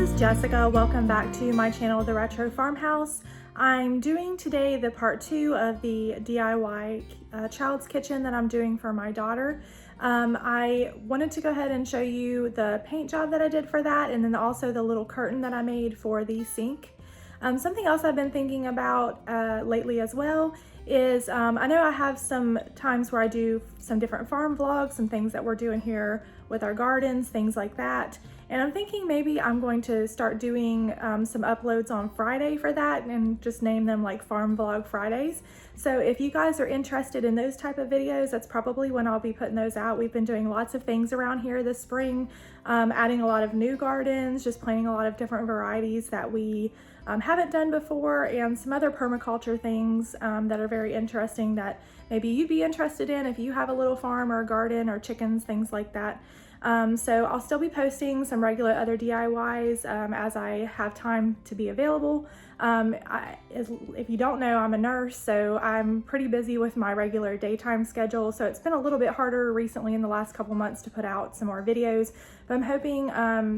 is Jessica. Welcome back to my channel, The Retro Farmhouse. I'm doing today the part 2 of the DIY child's kitchen that I'm doing for my daughter. I wanted to go ahead and show you the paint job that I did for that, and then also the little curtain that I made for the sink. Something else I've been thinking about lately as well is I know I have some times where I do some different farm vlogs, some things that we're doing here with our gardens, things like that. And I'm thinking maybe I'm going to start doing some uploads on Friday for that and just name them like Farm Vlog Fridays. So if you guys are interested in those type of videos, that's probably when I'll be putting those out. We've been doing lots of things around here this spring, adding a lot of new gardens, just planting a lot of different varieties that we haven't done before, and some other permaculture things that are very interesting that maybe you'd be interested in if you have a little farm or a garden or chickens, things like that. So I'll still be posting some regular other DIYs as I have time to be available. If you don't know, I'm a nurse, so I'm pretty busy with my regular daytime schedule. So it's been a little bit harder recently in the last couple months to put out some more videos, but I'm hoping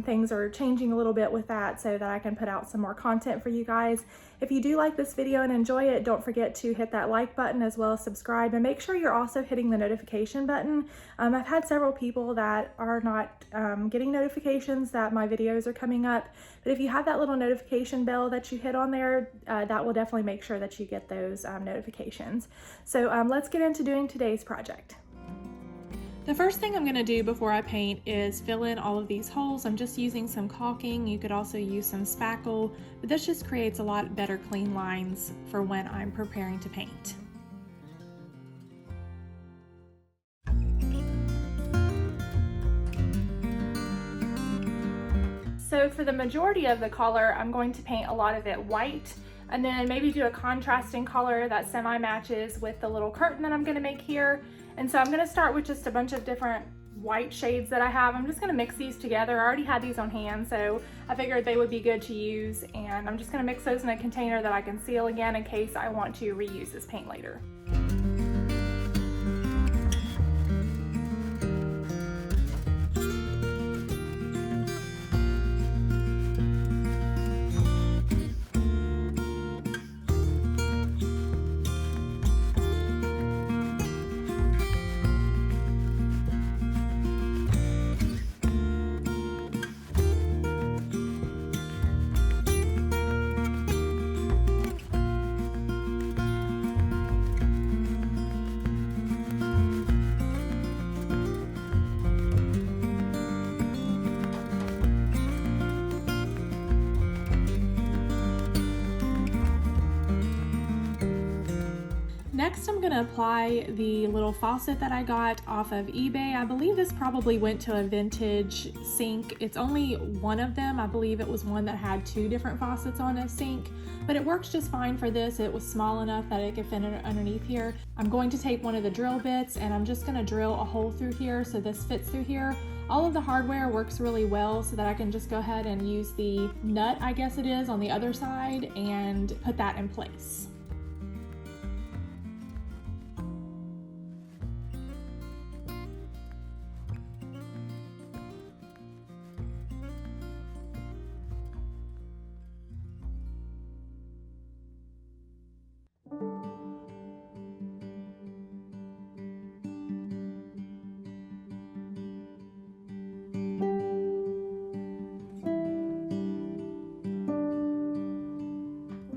things are changing a little bit with that so that I can put out some more content for you guys. If you do like this video and enjoy it, don't forget to hit that like button as well as subscribe, and make sure you're also hitting the notification button. I've had several people that are not getting notifications that my videos are coming up, but if you have that little notification bell that you hit on there, that will definitely make sure that you get those notifications. So let's get into doing today's project. The first thing I'm going to do before I paint is fill in all of these holes. I'm just using some caulking. You could also use some spackle, but this just creates a lot better clean lines for when I'm preparing to paint. So for the majority of the color, I'm going to paint a lot of it white, and then maybe do a contrasting color that semi-matches with the little curtain that I'm going to make here. And so I'm going to start with just a bunch of different white shades that I have. I'm just going to mix these together. I already had these on hand, so I figured they would be good to use, and I'm just going to mix those in a container that I can seal again in case I want to reuse this paint later. Next, I'm going to apply the little faucet that I got off of eBay. I believe this probably went to a vintage sink. It's only one of them. I believe it was one that had 2 different faucets on a sink, but it works just fine for this. It was small enough that it could fit underneath here. I'm going to take one of the drill bits and I'm just going to drill a hole through here so this fits through here. All of the hardware works really well so that I can just go ahead and use the nut, I guess it is, on the other side and put that in place.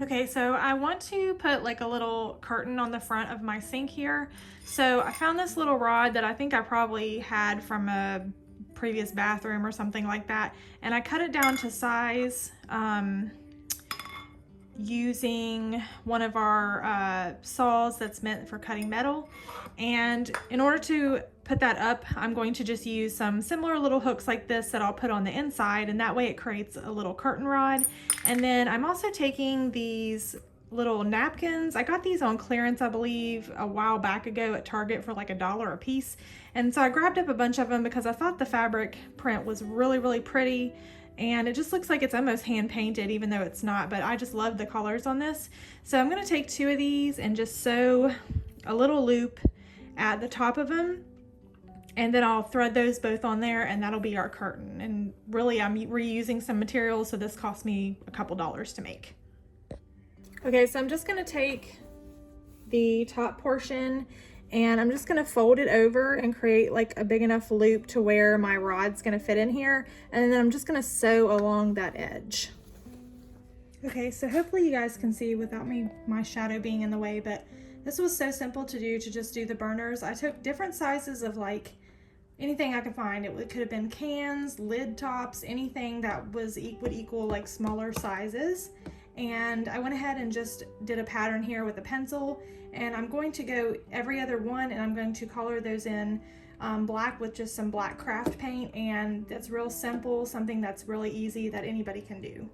Okay, so I want to put like a little curtain on the front of my sink here. So I found this little rod that I think I probably had from a previous bathroom or something like that, and I cut it down to size using one of our saws that's meant for cutting metal. And in order to put that up, I'm going to just use some similar little hooks like this that I'll put on the inside, and that way it creates a little curtain rod. And then I'm also taking these little napkins. I got these on clearance, I believe, a while back ago at Target for like $1 a piece. And so I grabbed up a bunch of them because I thought the fabric print was really, really pretty. And it just looks like it's almost hand painted, even though it's not, but I just love the colors on this. So I'm gonna take 2 of these and just sew a little loop at the top of them. And then I'll thread those both on there, and that'll be our curtain. And really, I'm reusing some materials, so this cost me a couple dollars to make. Okay, so I'm just gonna take the top portion and I'm just gonna fold it over and create like a big enough loop to where my rod's gonna fit in here. And then I'm just gonna sew along that edge. Okay, so hopefully you guys can see without my shadow being in the way, but this was so simple to do, to just do the burners. I took different sizes of like anything I could find. It could have been cans, lid tops, anything that would equal like smaller sizes. And I went ahead and just did a pattern here with a pencil, and I'm going to go every other one, and I'm going to color those in black with just some black craft paint. And that's real simple, something that's really easy that anybody can do.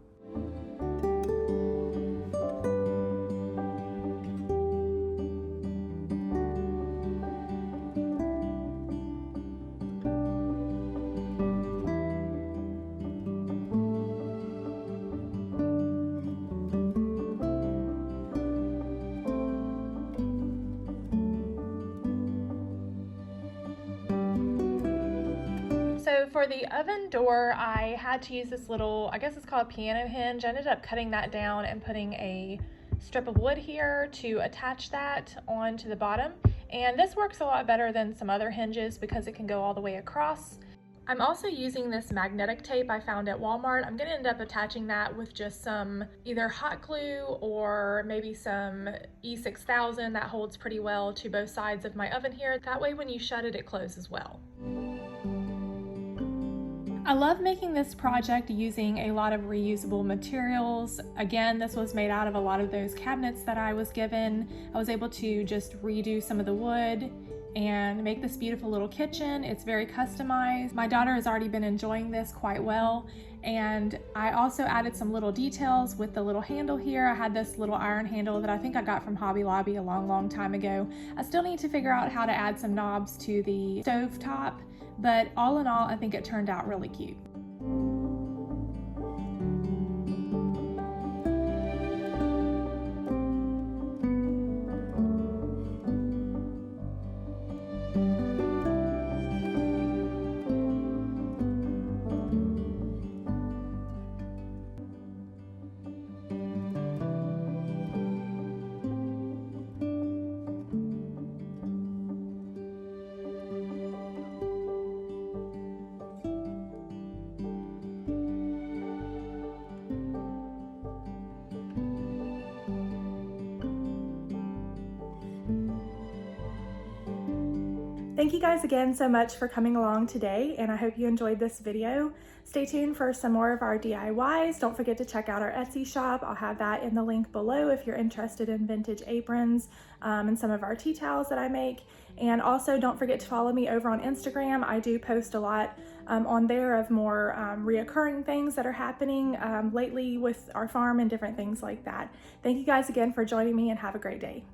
So for the oven door, I had to use this little, I guess it's called a piano hinge. I ended up cutting that down and putting a strip of wood here to attach that onto the bottom. And this works a lot better than some other hinges because it can go all the way across. I'm also using this magnetic tape I found at Walmart. I'm gonna end up attaching that with just some either hot glue or maybe some E6000 that holds pretty well to both sides of my oven here. That way when you shut it, it closes well. I love making this project using a lot of reusable materials. Again, this was made out of a lot of those cabinets that I was given. I was able to just redo some of the wood and make this beautiful little kitchen. It's very customized. My daughter has already been enjoying this quite well. And I also added some little details with the little handle here. I had this little iron handle that I think I got from Hobby Lobby a long time ago. I still need to figure out how to add some knobs to the stove top, but all in all, I think it turned out really cute. Thank you guys again so much for coming along today, and I hope you enjoyed this video. Stay tuned for some more of our DIYs. Don't forget to check out our Etsy shop. I'll have that in the link below if you're interested in vintage aprons and some of our tea towels that I make. And also don't forget to follow me over on Instagram. I do post a lot on there of more reoccurring things that are happening lately with our farm and different things like that. Thank you guys again for joining me, and have a great day.